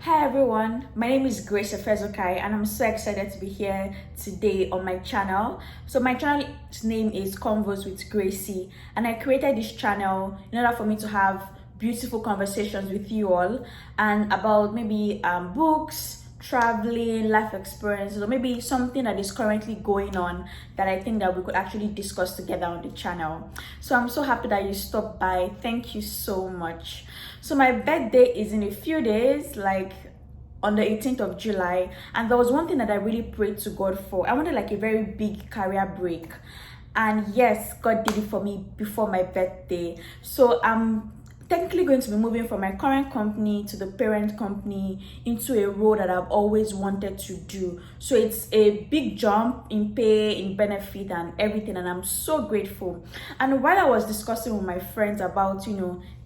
Hi everyone, my name is Grace Efezokai and I'm so excited to be here today on my channel. So my channel's name is Convos with Gracie, and I created this channel in order for me to have beautiful conversations with you all and about maybe books, traveling, life experiences, or maybe something that is currently going on that I think that we could actually discuss together on the channel. So I'm so happy that you stopped by. Thank you so much. So my birthday is in a few days, like on the 18th of July, and there was one thing that I really prayed to God for. I wanted like a very big career break, and yes, God did it for me before my birthday. So I'm technically going to be moving from my current company to the parent company into a role that I've always wanted to do. So it's a big jump in pay, in benefit, and everything, and I'm so grateful. And while I was discussing with my friends about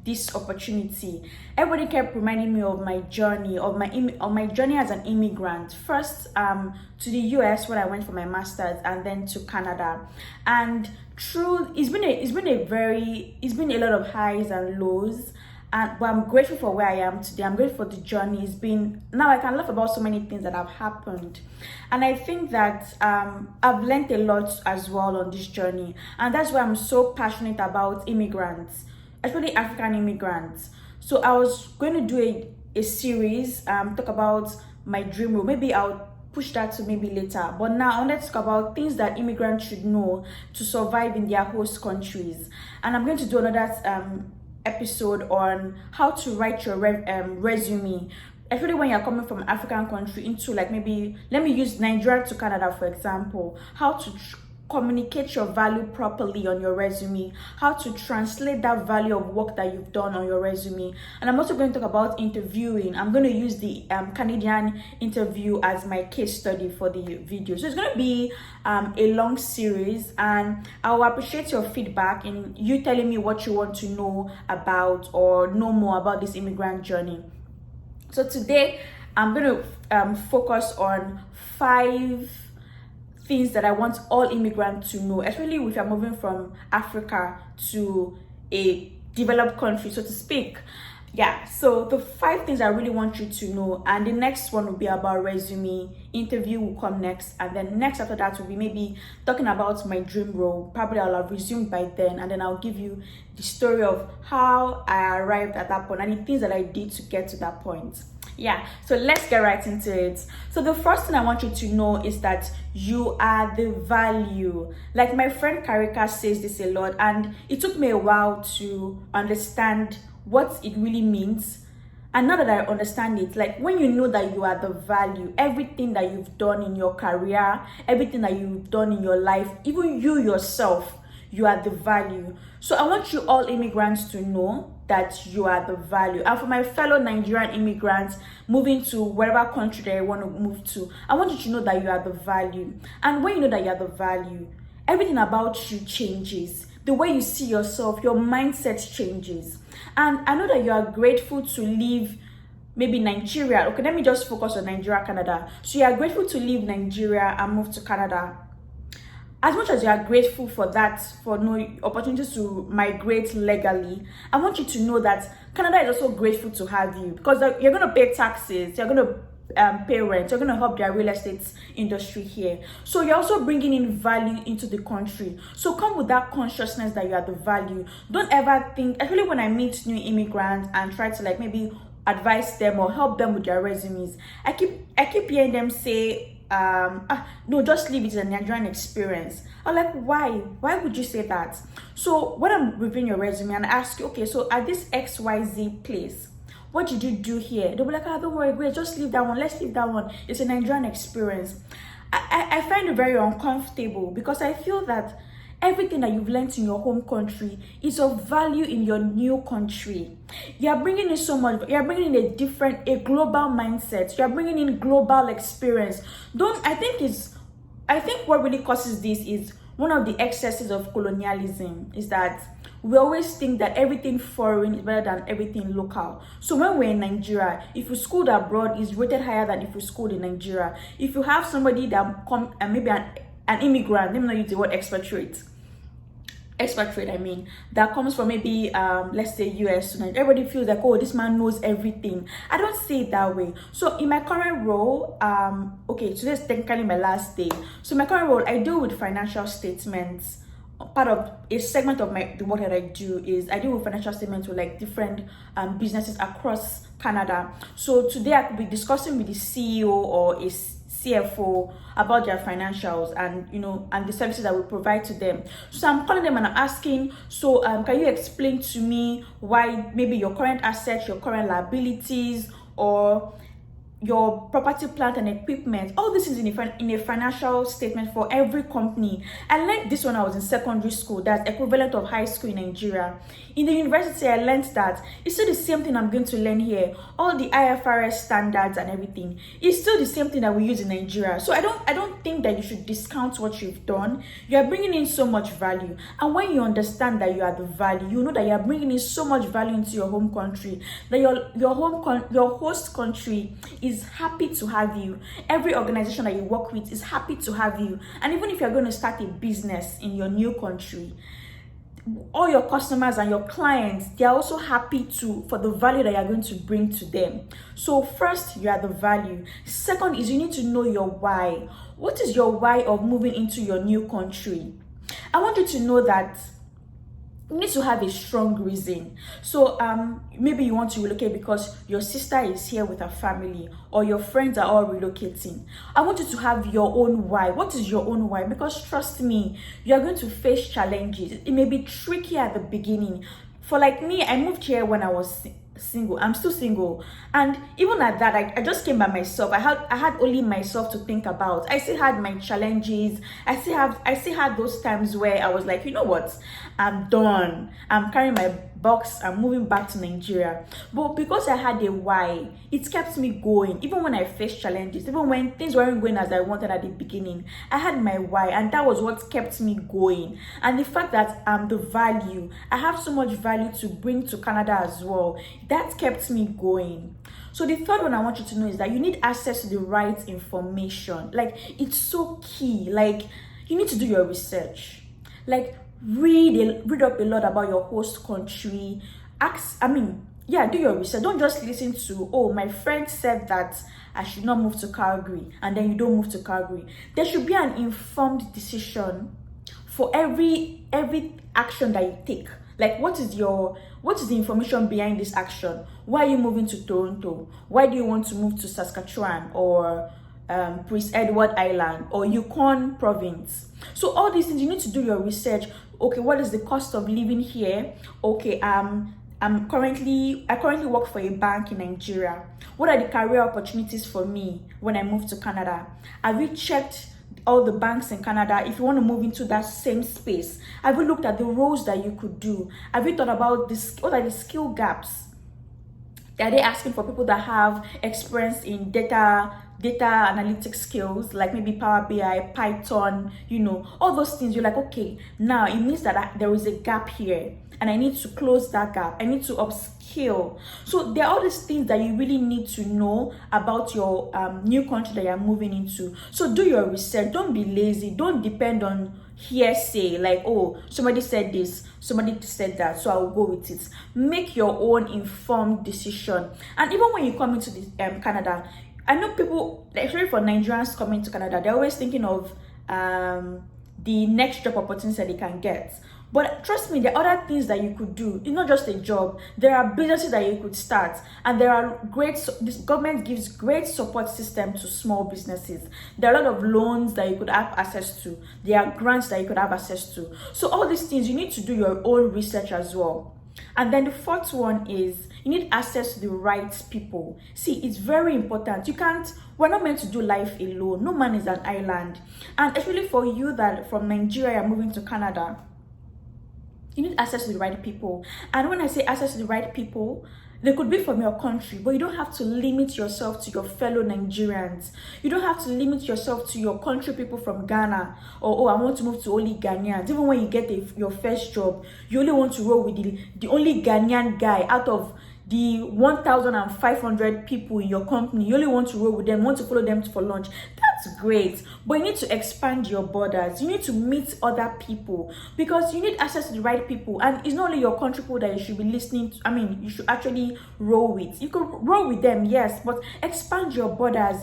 this opportunity, everybody kept reminding me of my journey, of my journey as an immigrant. First to the US when I went for my master's, and then to Canada. And it's been a lot of highs and lows, but I'm grateful for where I am today. I'm grateful for the journey. Now I can laugh about so many things that have happened, and I think that I've learned a lot as well on this journey, and that's why I'm so passionate about immigrants, especially African immigrants. So I was going to do a series, talk about my dream role. Maybe I'll push that to maybe later. But now let's talk about things that immigrants should know to survive in their host countries. And I'm going to do another episode on how to write your resume, especially when you're coming from African country into, like, maybe let me use Nigeria to Canada for example. How to communicate your value properly on your resume, how to translate that value of work that you've done on your resume. And I'm also going to talk about interviewing. I'm going to use the Canadian interview as my case study for the video. So it's going to be a long series, and I will appreciate your feedback in you telling me what you want to know about or know more about this immigrant journey. So today I'm going to focus on 5 things that I want all immigrants to know, especially if you're moving from Africa to a developed country, so to speak. Yeah, so the 5 things I really want you to know, and the next one will be about resume, interview will come next, and then next after that will be maybe talking about my dream role. Probably I'll have resumed by then, and then I'll give you the story of how I arrived at that point and the things that I did to get to that point. Yeah, so let's get right into it. So the first thing I want you to know is that you are the value. Like my friend Karika says this a lot, and it took me a while to understand what it really means. And now that I understand it, like when you know that you are the value, everything that you've done in your career, everything that you've done in your life, even you yourself, you are the value. So I want you all immigrants to know that you are the value. And for my fellow Nigerian immigrants moving to whatever country that you want to move to, I want you to know that you are the value. And when you know that you are the value, everything about you changes. The way you see yourself, your mindset changes. And I know that you are grateful to leave maybe Nigeria. Okay, let me just focus on Nigeria, Canada. So you are grateful to leave Nigeria and move to Canada. As much as you are grateful for that, for no opportunities to migrate legally, I want you to know that Canada is also grateful to have you, because you're going to pay taxes, you're going to pay rent, you're going to help their real estate industry here. So you're also bringing in value into the country. So come with that consciousness that you are the value. Don't ever think, especially when I meet new immigrants and try to like maybe advise them or help them with their resumes, I keep hearing them say, no, just leave it as a Nigerian experience. I'm like, why would you say that? So when I'm reviewing your resume and I ask you, okay, so at this XYZ place, what did you do here? They'll be like, don't worry, great, just leave that one, let's leave that one, it's a Nigerian experience. I find it very uncomfortable, because I feel that everything that you've learned in your home country is of value in your new country. You're bringing in so much. You're bringing in a global mindset. You're bringing in global experience. I think what really causes this is one of the excesses of colonialism, is that we always think that everything foreign is better than everything local. So when we're in Nigeria, if you schooled abroad, is rated higher than if you schooled in Nigeria. If you have somebody that maybe an immigrant, let me not use the word expatriate. expatriate, I mean, that comes from maybe let's say US, and everybody feels like, oh, this man knows everything. I don't see it that way. So in my current role, okay, today's technically my last day. So my current role, I deal with financial statements. Part of a segment of the work that I do is I deal with financial statements with like different businesses across Canada. So today I could be discussing with the CEO or a CFO about their financials and and the services that we provide to them. So I'm calling them and I'm asking, so can you explain to me why maybe your current assets, your current liabilities, or your property, plant and equipment, all this is in a financial statement for every company. I learned this when I was in secondary school. That's equivalent of high school in Nigeria. In the university, I learned that it's still the same thing I'm going to learn here. All the IFRS standards and everything, it's still the same thing that we use in Nigeria. So I don't think that you should discount what you've done. You are bringing in so much value, and when you understand that you are the value, you know that you are bringing in so much value into your home country, that your host country is happy to have you. Every organization that you work with is happy to have you. And even if you're going to start a business in your new country, all your customers and your clients, they are also happy for the value that you're going to bring to them. So first, you are the value. Second is you need to know your why. What is your why of moving into your new country? I want you to know that you need to have a strong reason. So maybe you want to relocate because your sister is here with her family, or your friends are all relocating. I want you to have your own why. What is your own why? Because trust me, you are going to face challenges. It may be tricky at the beginning. For like me, I moved here when I was single. I'm still single, and even at that, I just came by myself. I had only myself to think about. I still had my challenges. I still had those times where I was like, you know what, I'm done. I'm carrying my box. I'm moving back to Nigeria. But because I had a why, it kept me going. Even when I faced challenges, even when things weren't going as I wanted at the beginning, I had my why, and that was what kept me going. And the fact that the value, I have so much value to bring to Canada as well, that kept me going. So the third one I want you to know is that you need access to the right information. Like, it's so key. Like, you need to do your research. Like, read up a lot about your host country. Do your research. Don't just listen to, oh, my friend said that I should not move to Calgary, and then you don't move to Calgary. There should be an informed decision for every action that you take. Like, what is the information behind this action? Why are you moving to Toronto? Why do you want to move to Saskatchewan or Prince Edward Island or Yukon province? So all these things, you need to do your research. Okay, what is the cost of living here? Okay, I currently work for a bank in Nigeria. What are the career opportunities for me when I move to Canada? Have you checked all the banks in Canada if you want to move into that same space? Have you looked at the roles that you could do? Have you thought about what are the skill gaps? Are they asking for people that have experience in data analytics skills, like maybe Power BI, Python, all those things? You're like, okay, now it means that there is a gap here, and I need to close that gap. I need to upskill. So there are all these things that you really need to know about your new country that you're moving into. So do your research. Don't be lazy. Don't depend on hearsay, like, oh, somebody said this, somebody said that, so I'll go with it. Make your own informed decision. And even when you come into Canada, I know people, especially for Nigerians coming to Canada, they're always thinking of the next job opportunity that they can get. But trust me, there are other things that you could do. It's not just a job. There are businesses that you could start, and this government gives great support system to small businesses. There are a lot of loans that you could have access to. There are grants that you could have access to. So all these things, you need to do your own research as well. And then the fourth one is you need access to the right people. See, it's very important. We're not meant to do life alone. No man is an island. And especially for you that from Nigeria are moving to Canada, you need access to the right people. And when I say access to the right people, they could be from your country, but you don't have to limit yourself to your fellow Nigerians. You don't have to limit yourself to your country people from Ghana, or, oh, I want to move to only Ghanaians. Even when you get your first job, you only want to roll with the only Ghanaian guy out of the 1,500 people in your company. You only want to roll with them, want to follow them for lunch. That's that's great, but you need to expand your borders. You need to meet other people, because you need access to the right people. And it's not only your country people that you should be listening to. I mean, you should actually roll with. You could roll with them, yes, but expand your borders.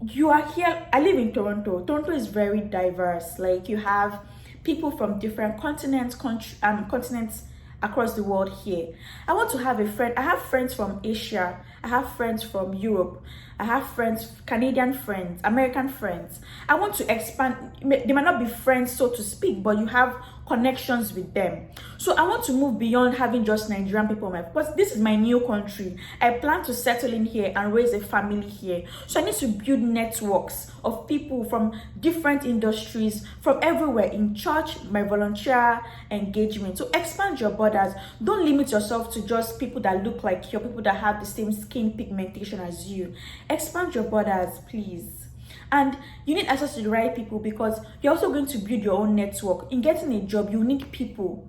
You are here. I live in Toronto. Toronto is very diverse. Like, you have people from different continents, continents across the world here. I want to have a friend. I have friends from Asia. I have friends from Europe. I have friends, Canadian friends, American friends. I want to expand. They might not be friends, so to speak, but you have connections with them. So I want to move beyond having just Nigerian people. Because this is my new country. I plan to settle in here and raise a family here. So I need to build networks of people from different industries, from everywhere, in church, my volunteer engagement. So expand your borders. Don't limit yourself to just people that look like you, people that have the same skin pigmentation as you. Expand your borders, please. And you need access to the right people, because you're also going to build your own network. In getting a job, you need people.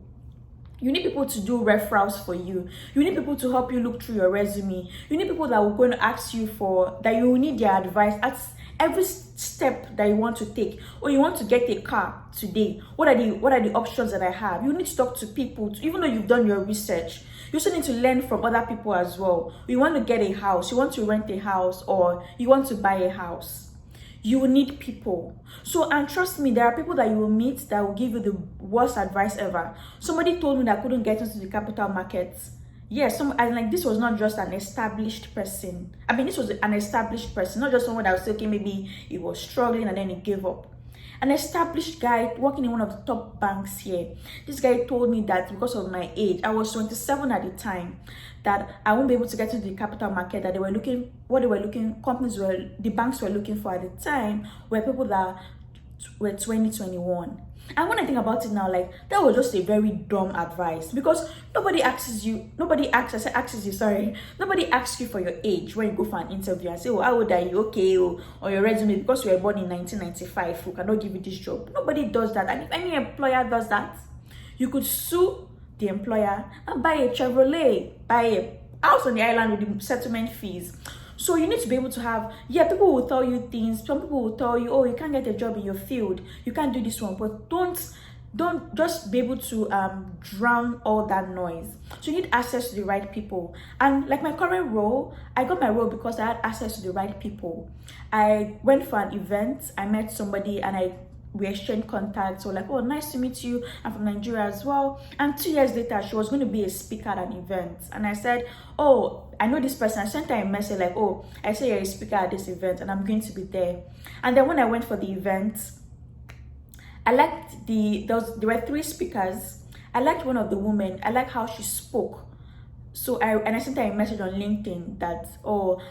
You need people to do referrals for you. You need people to help you look through your resume. You need people that will going to ask you for, that you will need their advice at every step that you want to take. Or you want to get a car today. What are the options that I have? You need to talk to people, even though you've done your research. You also need to learn from other people as well. You want to get a house, you want to rent a house, or you want to buy a house. You will need people. So, and trust me, there are people that you will meet that will give you the worst advice ever. Somebody told me that I couldn't get into the capital markets. Yes, and like, this was not just an established person. I mean, this was an established person, not just someone that was okay, maybe he was struggling and then he gave up. An established guy working in one of the top banks here. This guy told me that because of my age, I was 27 at the time, that I won't be able to get into the capital market, that the banks were looking for at the time were people that were 2021. And when I think about it now, like, that was just a very dumb advice, because nobody asks you for your age when you go for an interview and say, oh, how old are you? Okay, or your resume, because you were born in 1995, we cannot give you this job. Nobody does that. And if any employer does that, you could sue the employer and buy a Chevrolet, buy a house on the island with the settlement fees. So you need to be able to have, people will tell you things. Some people will tell you, oh, you can't get a job in your field, you can't do this one, but don't just be able to drown all that noise. So you need access to the right people. And like my current role, I got my role because I had access to the right people. I went for an event, I met somebody, and we exchanged contacts. So like, oh, nice to meet you, I'm from Nigeria as well. And 2 years later, she was going to be a speaker at an event, and I said, oh, I know this person. I sent her a message like, oh, I say you're a speaker at this event and I'm going to be there. And then when I went for the event, I liked there were 3 speakers. I liked one of the women. I liked how she spoke. So I sent her a message on LinkedIn that, oh,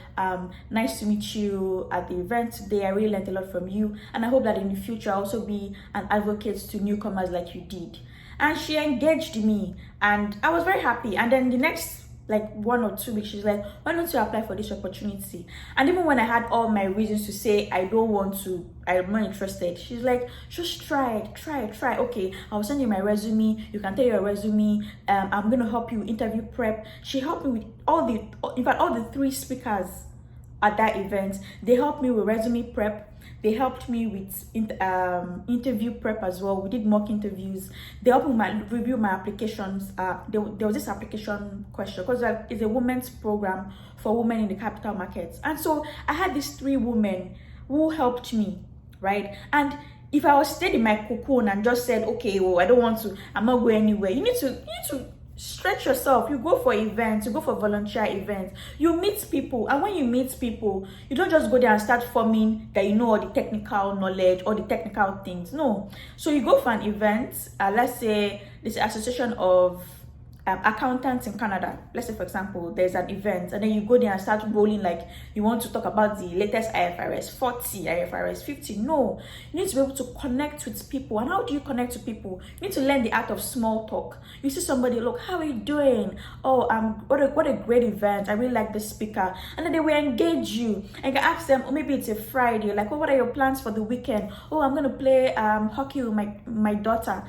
nice to meet you at the event today. I really learned a lot from you, and I hope that in the future I'll also be an advocate to newcomers like you did. And she engaged me, and I was very happy. And then the next like 1 or 2 weeks, she's like, why don't you apply for this opportunity? And even when I had all my reasons to say I'm not interested, she's like, just try it. Okay, I'll send you my resume, you can tell your resume, I'm gonna help you interview prep. She helped me with all the 3 speakers at that event. They helped me with resume prep. They helped me with interview prep as well. We did mock interviews. They helped me review my applications. There was this application question, because it's a women's program for women in the capital markets. And so I had these 3 women who helped me, right? And if I was stayed in my cocoon and just said, okay, well, I'm not going anywhere, you need to stretch yourself. You go for events, you go for volunteer events, you meet people. And when you meet people, you don't just go there and start forming that you know all the technical knowledge or the technical things. No. So you go for an event, let's say this association of accountants in Canada. Let's say, for example, there's an event, and then you go there and start rolling like you want to talk about the latest IFRS 40, IFRS 50. No, you need to be able to connect with people. And how do you connect to people? You need to learn the art of small talk. You see somebody, look, how are you doing? Oh, what a great event. I really like the speaker. And then they will engage you, and you can ask them, oh, maybe it's a Friday, like, oh, what are your plans for the weekend? Oh, I'm gonna play hockey with my daughter.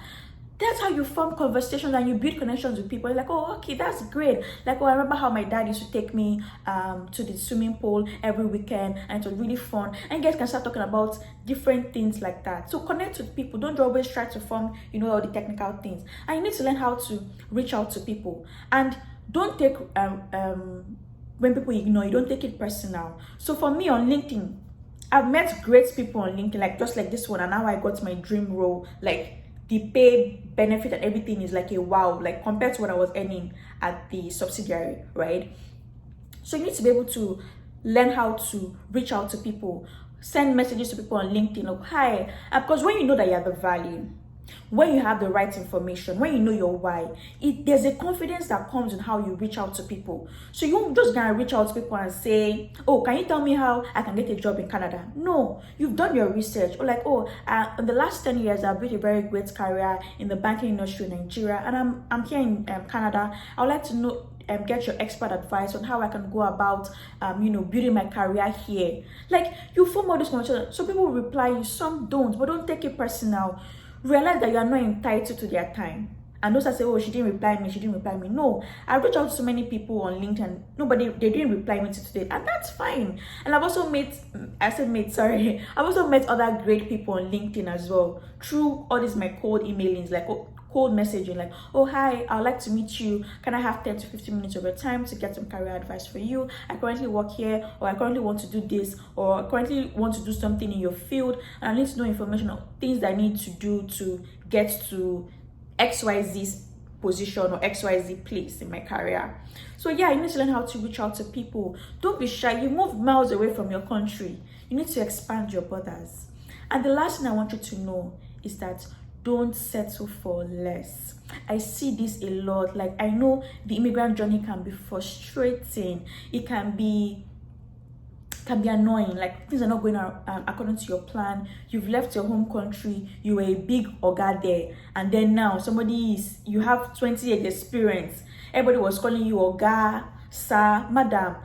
That's how you form conversations and you build connections with people. Like, oh, okay, that's great. Like, oh, I remember how my dad used to take me to the swimming pool every weekend, and it was really fun. And you guys can start talking about different things like that. So connect with people. Don't always try to form, all the technical things. And you need to learn how to reach out to people. And don't take when people ignore you, don't take it personal. So for me on LinkedIn, I've met great people on LinkedIn, like just like this one, and now I got my dream role. Like, the pay, benefit, and everything is like a wow, like compared to what I was earning at the subsidiary, right? So you need to be able to learn how to reach out to people, send messages to people on LinkedIn, like, hi. And because when you know that you have the value, when you have the right information, when you know your why, there's a confidence that comes in how you reach out to people. So you won't just gonna reach out to people and say, oh, can you tell me how I can get a job in Canada? No, you've done your research. Or like, oh, in the last 10 years I've built a very great career in the banking industry in Nigeria, and I'm here in Canada. I would like to know, get your expert advice on how I can go about building my career here. Like, you form all this conversation. So people will reply you, some don't, but don't take it personal. Realize that you are not entitled to their time. And those that say, oh, she didn't reply me. No, I reached out to so many people on LinkedIn. They didn't reply me today, and that's fine. And I've also I've also met other great people on LinkedIn as well, through all this my cold emailings, like cold messaging, like, oh, hi, I'd like to meet you. Can I have 10 to 15 minutes of your time to get some career advice for you? I currently work here, or I currently want to do this, or I currently want to do something in your field, and I need to know information on things that I need to do to get to XYZ position or XYZ place in my career. So yeah, you need to learn how to reach out to people. Don't be shy. You move miles away from your country. You need to expand your borders. And the last thing I want you to know is that don't settle for less. I see this a lot. Like, I know the immigrant journey can be frustrating. It can be annoying. Like, things are not going according to your plan. You've left your home country. You were a big oga there, and then now you have 20 years experience. Everybody was calling you oga, sir, madam,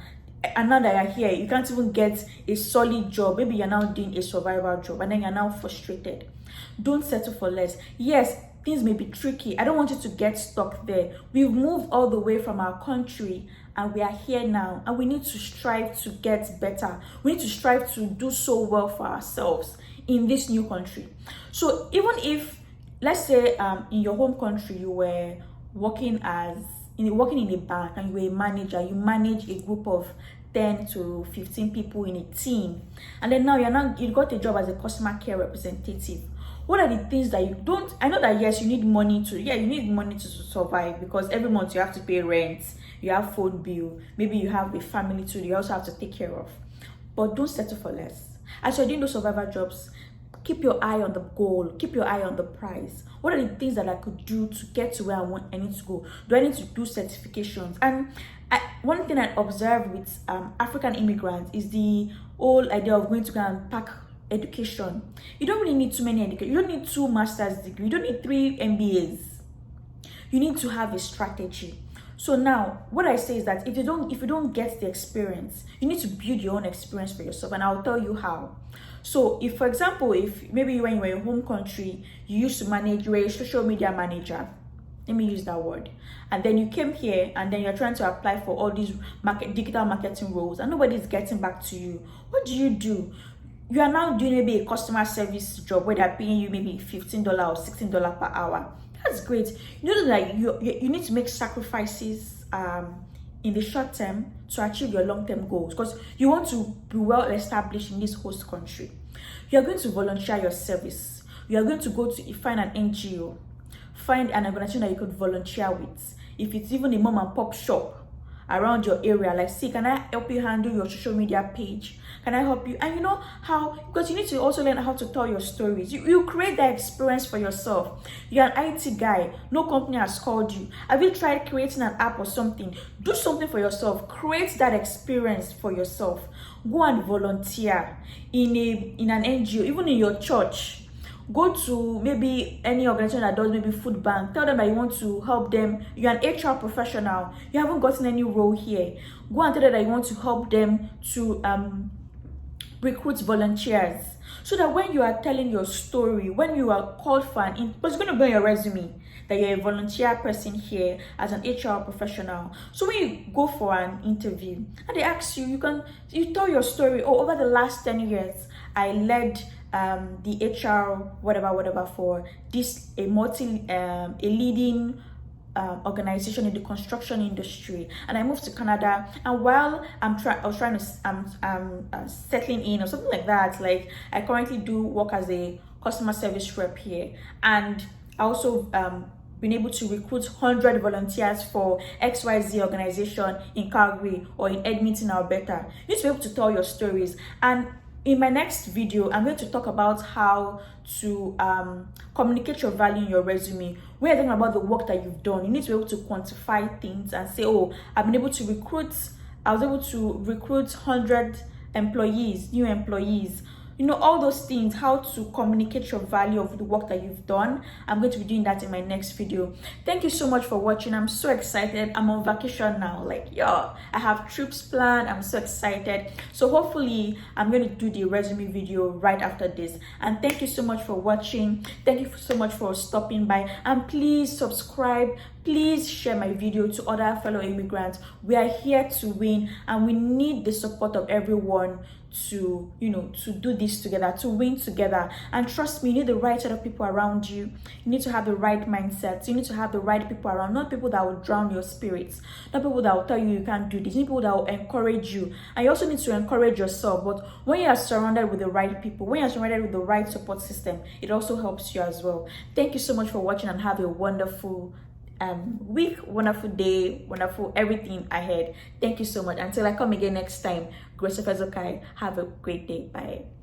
and now that you're here, you can't even get a solid job. Maybe you're now doing a survival job, and then you're now frustrated. Don't settle for less. Yes, things may be tricky. I don't want you to get stuck there. We've moved all the way from our country, and we are here now, and we need to strive to get better. We need to strive to do so well for ourselves in this new country. So even if, let's say, in your home country you were working in a bank, and you were a manager, you manage a group of 10 to 15 people in a team, and then now you got a job as a customer care representative. What are the things that you don't? I know that yes, you need money to survive, because every month you have to pay rent, you have phone bill, maybe you have a family too, you also have to take care of. But don't settle for less. As you're doing those survival jobs, keep your eye on the goal, keep your eye on the prize. What are the things that I could do to get to where I need to go? Do I need to do certifications? And one thing I observed with African immigrants is the whole idea of going to go and pack education. You don't really need too many education. You don't need 2 master's degrees. You don't need 3 MBAs. You need to have a strategy. So now, what I say is that if you don't get the experience, you need to build your own experience for yourself, and I'll tell you how. So if, for example, if maybe when you were in your home country, you used to manage, you were a social media manager, let me use that word, and then you came here and then you're trying to apply for all these digital marketing roles, and nobody's getting back to you, what do? You are now doing maybe a customer service job where they're paying you maybe $15 or $16 per hour. That's great. You know that you need to make sacrifices in the short term to achieve your long-term goals, because you want to be well established in this host country. You are going to volunteer your service. You are going to go to find an NGO, find an organization that you could volunteer with. If it's even a mom and pop shop around your area, like, see, can I help you handle your social media page? Can I help you? And you know how, because you need to also learn how to tell your stories. You create that experience for yourself. You're an IT guy, no company has called you. Have you tried creating an app or something? Do something for yourself. Create that experience for yourself. Go and volunteer in an NGO, even in your church. Go to maybe any organization that does maybe food bank. Tell them that you want to help them. You're an HR professional. You haven't gotten any role here. Go and tell them that you want to help them to recruit volunteers. So that when you are telling your story, when you are called for because it's going to be on your resume. that you're a volunteer person here as an HR professional. So when you go for an interview and they ask you, you tell your story. Oh, over the last 10 years, I led the HR whatever for this a leading organization in the construction industry, and I moved to Canada. And while I was trying to settling in or something like that, like I currently do work as a customer service rep here, and I also been able to recruit 100 volunteers for XYZ organization in Calgary or in Edmonton, Alberta. You need to be able to tell your stories. And in my next video, I'm going to talk about how to communicate your value in your resume. When you're talking about the work that you've done, you need to be able to quantify things and say, oh, I was able to recruit 100 employees, new employees. You know, all those things, how to communicate your value of the work that you've done. I'm going to be doing that in my next video. Thank you so much for watching. I'm so excited. I'm on vacation now. Like, yo, I have trips planned. I'm so excited. So hopefully I'm going to do the resume video right after this. And thank you so much for watching. Thank you so much for stopping by. And please subscribe. Please share my video to other fellow immigrants. We are here to win, and we need the support of everyone to do this together, to win together. And trust me, you need the right set of people around you. You need to have the right mindset. You need to have the right people around, not people that will drown your spirits, not people that will tell you can't do this. You need people that will encourage you, and you also need to encourage yourself. But when you are surrounded with the right people, when you're surrounded with the right support system, it also helps you as well. Thank you so much for watching, and have a wonderful week, wonderful day, wonderful everything ahead. Thank you so much. Until I come again next time, Grace Fezokai. Have a great day. Bye.